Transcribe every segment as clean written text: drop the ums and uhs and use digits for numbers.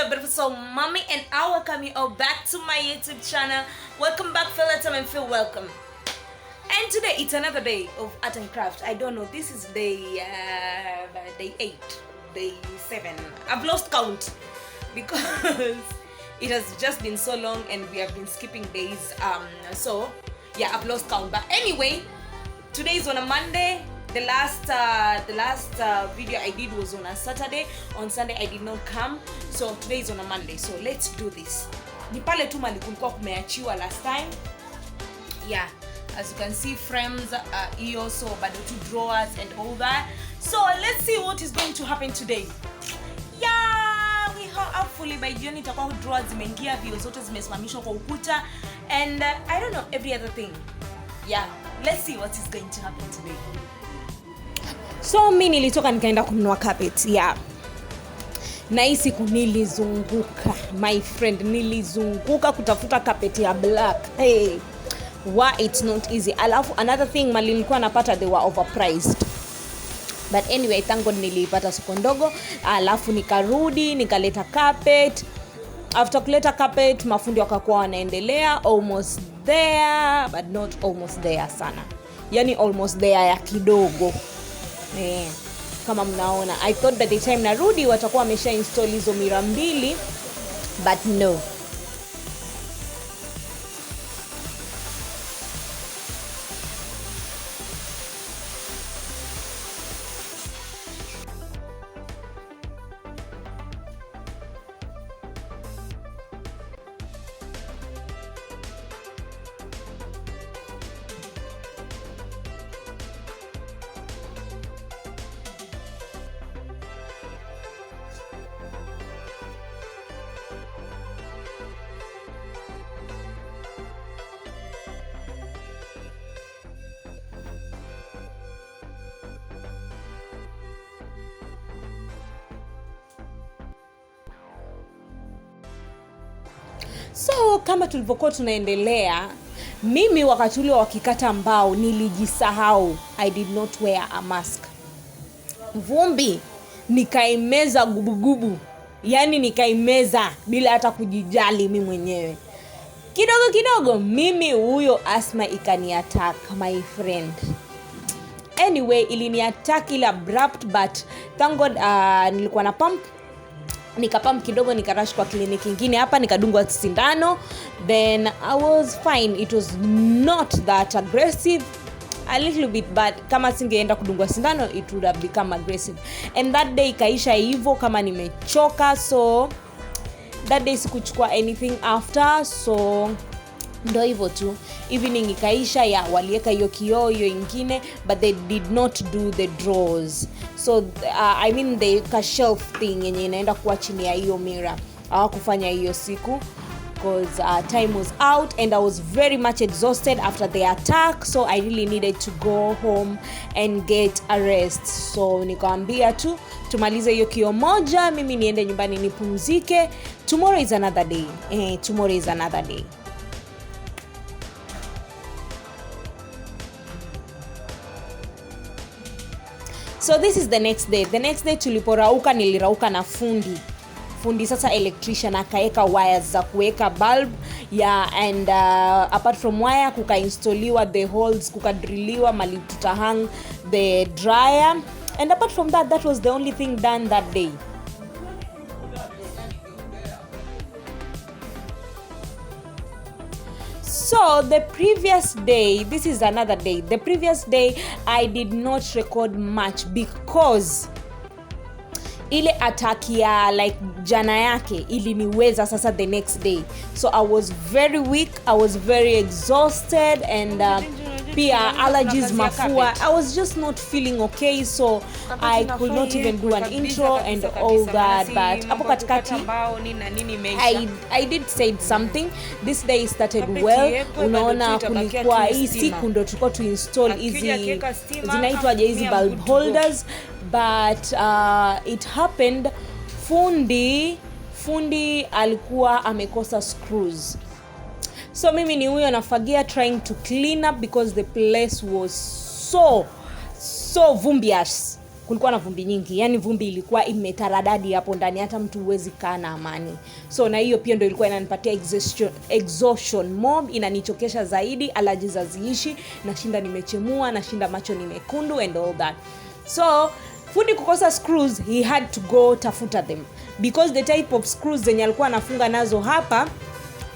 your beautiful soul mommy, and I welcome you all back to my YouTube channel. Welcome back, feel at home and feel welcome. And today it's another day of art and craft. I don't know, this is day 8, day 7. I've lost count because it has just been so long and we have been skipping days. So yeah, I've lost count. But anyway, today is on a Monday. The last video I did was on a Saturday. On Sunday I did not come, so today is on a Monday. So let's do this. Ni pale tu mali kulikuwa kumeachiwa last time. Yeah, as you can see, frames hiyo, so bado tu drawers and all that. So let's see what is going to happen today. Yeah, we hopefully by jioni itakuwa drawers zimeingia, vio zote zimesimamishwa kwa ukuta, and I don't know, every other thing. Yeah, let's see what is going to happen today. So mimi nilitoka nikaenda kununua carpet. Yeah. Na hii siku nilizunguka, my friend, nilizunguka kutafuta carpet ya black. Hey. Why it's not easy. Alafu another thing, mali nilikuwa napata they were overpriced. But anyway, thank God nilipata soko ndogo. Alafu nikarudi, nikaleta carpet. After kuleta carpet, mafundi wakakuwa wanaendelea, almost there, but not almost there sana. Yani almost there ya kidogo. Kama mnaona, I thought that the time narudi watakuwa wamesha install hizo mira mbili, but no. So kama tulivyokuwa tunaendelea, mimi wakati ule wakikata mbao nilijisahau. I did not wear a mask. Vumbi nikaimeza gubugubu. Yani nikaimeza bila hata kujijali mimi mwenyewe. Kidogo kidogo mimi huyo asthma ikani attack, my friend. Anyway, ilini attack ila abrupt, but thank God nilikuwa na pump. Nikapump kidogo, nikarush kwa kliniki nyingine hapa, nikadungwa sindano, then I was fine. It was not that aggressive, a little bit, but kama singeenda kudungwa sindano it would have become aggressive. And that day kaisha hivyo kama nimechoka, so that day sikuchukua anything after, so ndo hivyo tu. Evening ikaisha, ya walieka hiyo kioo hiyo ingine, but they did not do the drawers. So I mean the shelf thing yenye inaenda kuwa chini ya hiyo mirror hawakufanya hiyo siku because time was out and I was very much exhausted after the attack, so I really needed to go home and get a rest. So nikaambia tu tumalize hiyo kioo moja, mimi niende nyumbani nipumzike. Tomorrow is another day. Tomorrow is another day. So this is the next day. The next day tuliporauka, nilirauka na fundi sasa electrician akaeka wires za kuweka bulb, yeah, and apart from wire kukainstoliwa the holes, kukadrilliwa mali tutahang the dryer, and apart from that, that was the only thing done that day. So the previous day, this is another day. The previous day I did not record much because ile attack ya like jana yake iliniweza sasa the next day. So I was very weak, I was very exhausted, and pia allergies, mafua. I was just not feeling okay, so I could not even do an intro and all that. But hapo katikati I did say something. This day started well. Unaona kulikuwa hii siku ndo tulikuwa tu install hizi zinaitwa hizi bulb holders, but it happened fundi alikuwa amekosa screws. So mimi ni huyo nafagia trying to clean up because the place was so vumbious. kulikuwa na vumbi nyingi, yani vumbi ilikuwa imetaradadi hapo ndani, hata mtu huwezi kaa na amani. So na hiyo pia ndio ilikuwa inanipatia exhaustion mob, inanichokesha zaidi, allergies haziishi, nashinda nimechemua, nashinda macho ni mekundu and all that. So fundi kukosa screws, he had to go tafuta them because the type of screws zenye alikuwa anafunga nazo hapa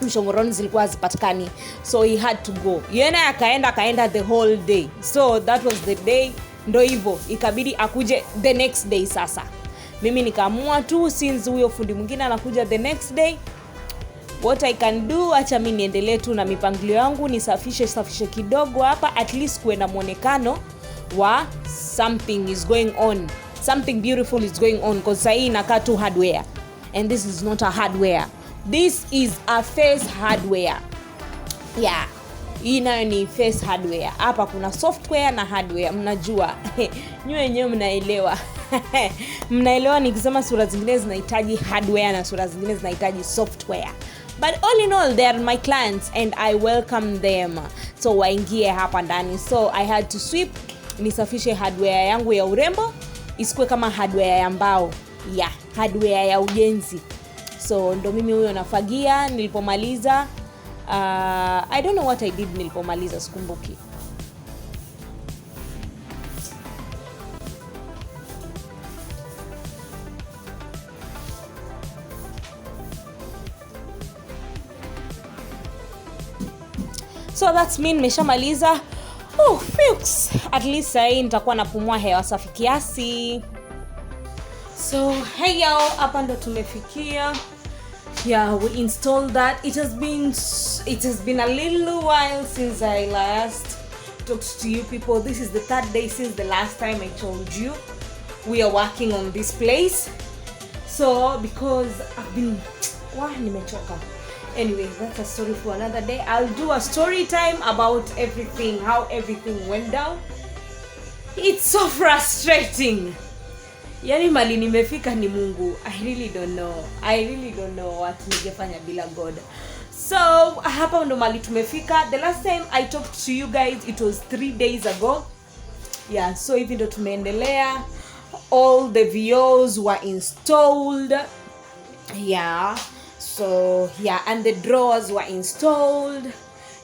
Mshomoroni zilikuwa hazipatikani. So he had to go. Yena akaenda the whole day. So that was the day. Ndo hivyo ikabidi akuje the next day. Sasa mimi nikaamua tu, since huyo fundi mwingine anakuja the next day, what I can do, acha mimi niendelee tu na mipangilio yangu, nisafishe kidogo hapa, at least kuenda muonekano wa something is going on, something beautiful is going on, because sasa hii inakaa tu hardware and this is not a hardware, this is a face hardware. Yeah, hii nayo ni face hardware. Hapa kuna software na hardware, mnajua nyinyi wenyewe mnaelewa. Mnaelewa nikisema sura zingine zinahitaji hardware na sura zingine zinahitaji software. But all in all, they are my clients and I welcome them. So waingie hapa ndani. So I had to sweep, nisafishe hardware yangu ya urembo isikue kama hardware ya mbao. Yeah, hardware ya ujenzi. So ndo mimi huyo nafagia. Nilipomaliza I don't know what I did nilipomaliza, sikumbuki. So that's mean nimeshamaliza. Fix. At least sasa nitakuwa napumua hewa safi kiasi. So hey y'all, hapa ndo tumefikia. Yeah, we installed that. It has been a little while since I last talked to you people. This is the third day since the last time I told you we are working on this place. So because I've been nimechoka. Anyway, that's a story for another day. I'll do a story time about everything, how everything went down. It's so frustrating. Yani mali nimefika ni Mungu. I really don't know what ningefanya bila God. So hapa ndo mali tumefika. The last time I talked to you guys, it was 3 days ago. Yeah, so hivi ndo tumeendelea. All the VOs were installed. Yeah. So yeah, and the drawers were installed,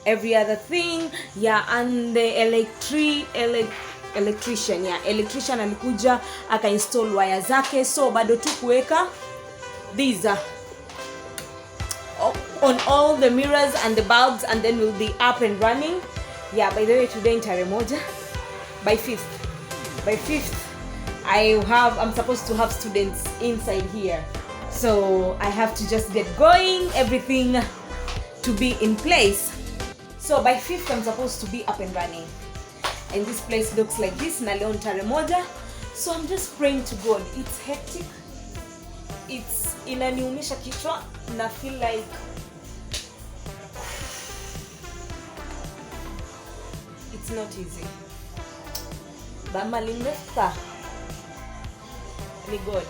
every other thing. Yeah, and the electrician alikuja aka install wire zake. So bado tu kuweka these on all the mirrors and the bulbs, and then we'll be up and running. Yeah, by the way, today in tarehe moja, by 5th I'm supposed to have students inside here. So I have to just get going, everything to be in place. So by 5th I'm supposed to be up and running. And this place looks like this, na leo tarehe moja. So I'm just praying to God. It's hectic. It's inaniumisha kichwa na feel like it's not easy. But malimefika ni God.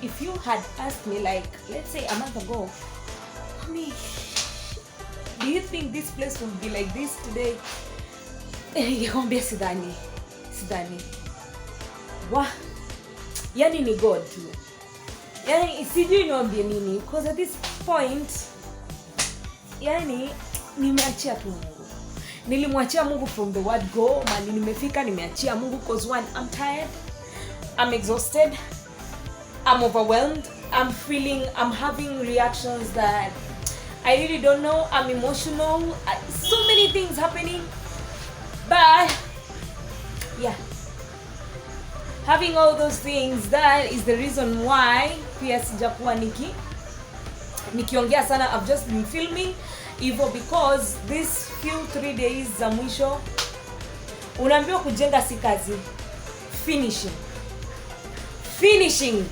If you had asked me, like, let's say a month ago, Mummie, do you think this place will be like this today? Ningekwambia sidhani. Yani ni God tu. Yani sijui niwaambie nini, because at this point yani nimeachia tu Mungu. Nilimwachia Mungu from the word go. Mali nimefika nimeachia Mungu, because one, I'm tired, I'm exhausted, I'm overwhelmed, I'm having reactions that I really don't know. I'm emotional, so many things happening. But yeah, having all those things, that is the reason why pia sijakuwa nikiongea sana. I've just been filming hivyo because these few 3 days za mwisho unaambiwa kujenga si kazi, finishing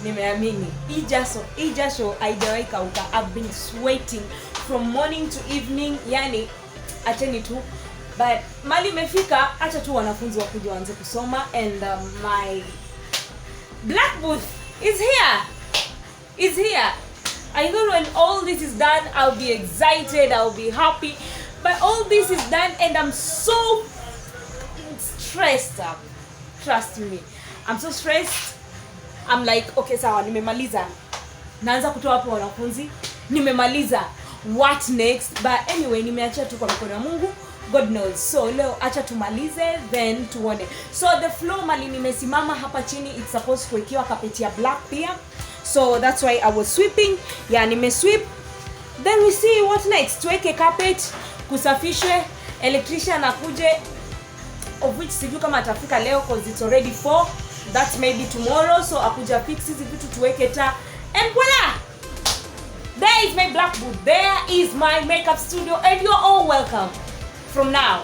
nimeamini hii jasho haijawahi kauka. I've been sweating from morning to evening, yani acheni tu. But mali imefika, acha tu wanafunzi wakuje waanze kusoma, and my black booth is here. I know when all this is done, I'll be excited, I'll be happy. But all this is done and I'm so stressed up. Trust me. I'm so stressed. I'm like, okay, sawa, nimemaliza. Naanza kutoa hapo wanafunzi. Nimemaliza. What next? But anyway, nimeacha tu kwa mikono ya Mungu. God knows. So leo acha tumalize then tuone. So the floor mali nimesimama hapa chini, it's supposed kuwekewa carpet ya black pia. So that's why I was sweeping. Yeah, nimesweep. Then we see what next. Tuweke carpet, kusafishwe, electrician akuje, of which sijui kama atafika leo cause it's already 4. That's maybe tomorrow. So akuja fix hizi vitu tuweke taa. And voila! There is my black booth. There is my makeup studio and you're all welcome from now.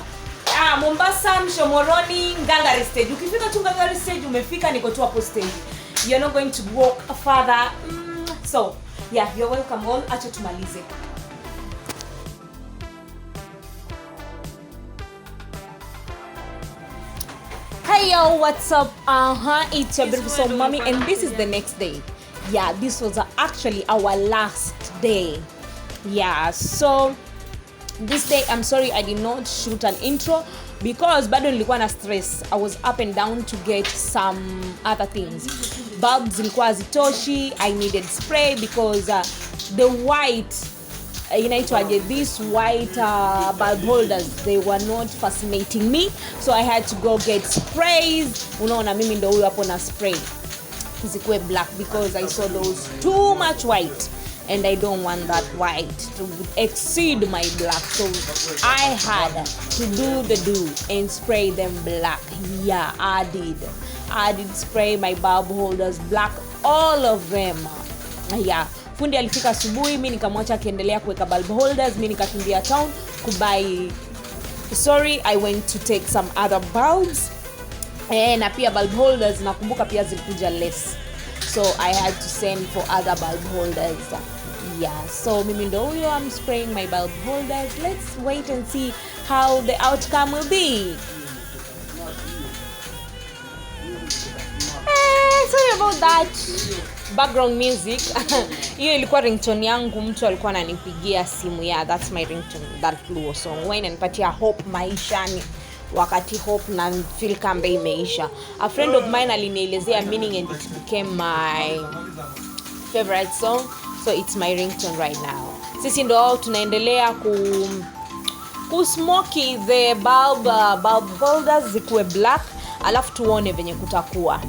Mombasa, Mshomoroni, Ngangari stage. Ukifika tu Ngangari stage, umefika, niko tu hapo stage. You're not going to walk further. So, yeah, you're welcome all. Acha tumalize. Hey yo, what's up? It's your beautiful Mummie and this is the next day. Yeah, this was actually our last day. Yeah, so this day I'm sorry I did not shoot an intro because bado nilikuwa na stress. I was up and down to get some other things. Bulbs zilikuwa hazitoshi. I needed spray because the white these white bulb holders, they were not fascinating me, so I had to go get sprays. Unaona mimi ndo huyo hapo na spray zikuwe black because I saw those too much white and I don't want that white to exceed my black, so I had to do the do and spray them black. Yeah, I did spray my bulb holders black, all of them. Yeah, fundi alifika asubuhi, mimi nikamwacha akiendelea kuweka bulb holders, mimi nikakimbia town kubai. Sorry, I went to take some other bulbs. Na pia bulb holders nakumbuka pia zilikuja less, so I had to send for other bulb holders. Yeah, so mimi ndo huyo, I'm spraying my bulb holders. Let's wait and see how the outcome will be. Sorry about that background music. Hiyo ilikuwa ringtone yangu, mtu alikuwa ananipigia simu. Yeah, that's my ringtone, that Luo song. Why inanipatia hope maishani wakati hope na feel kama imeisha. A friend of mine alinielezea meaning and it became my favorite song, so it's my ringtone right now. Sisi ndo tunaendelea ku smoky the bulb holders zikuwe black, alafu tuone venye kutakuwa.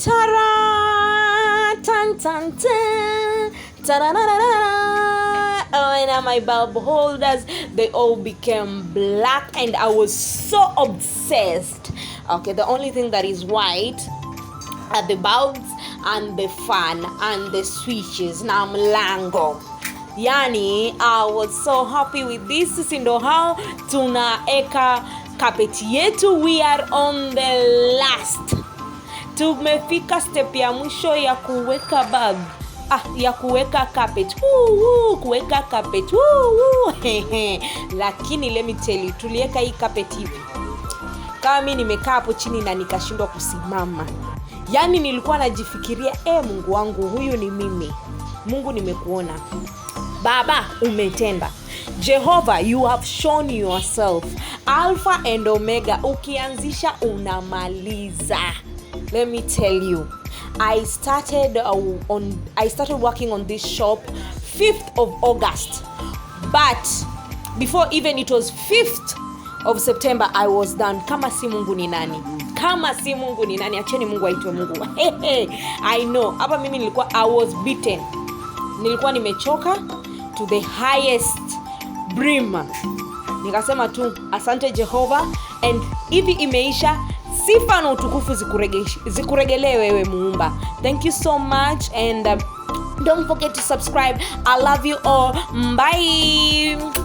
Ta-da! Tan tan tan! Ta-da-da-da-da! Oh, and my bulb holders, they all became black and I was so obsessed. Okay, the only thing that is white are the bulbs and the fan and the switches na mlango. Yani, I was so happy with this. Sindo how tunaeka carpet yetu. We are on the last. Tumefika step ya mwisho ya kuweka bulb. Ya kuweka carpet. Kuweka carpet. Lakini let me tell you, tuliweka hii carpet hivi. Kama mimi nimekaa hapo chini na nikashindwa kusimama. Yani nilikuwa najifikiria, Mungu wangu, huyu ni mimi. Mungu, nimekuona. Baba, umetenda. Jehovah, you have shown yourself. Alpha and Omega, ukianzisha unamaliza. Let me tell you, I started working on this shop 5th of August. But before even it was 5th of September, I was done. Kama si Mungu ni nani? Kama si Mungu ni nani? Acheni Mungu aitwe Mungu. I know. Hapa mimi nilikuwa, I was beaten. Nilikuwa nimechoka to the highest brim. Nikasema tu asante Jehovah, and hivi imeisha. sifa na utukufu zikuregelee wewe Muumba. Thank you so much, and don't forget to subscribe. I love you all. Bye.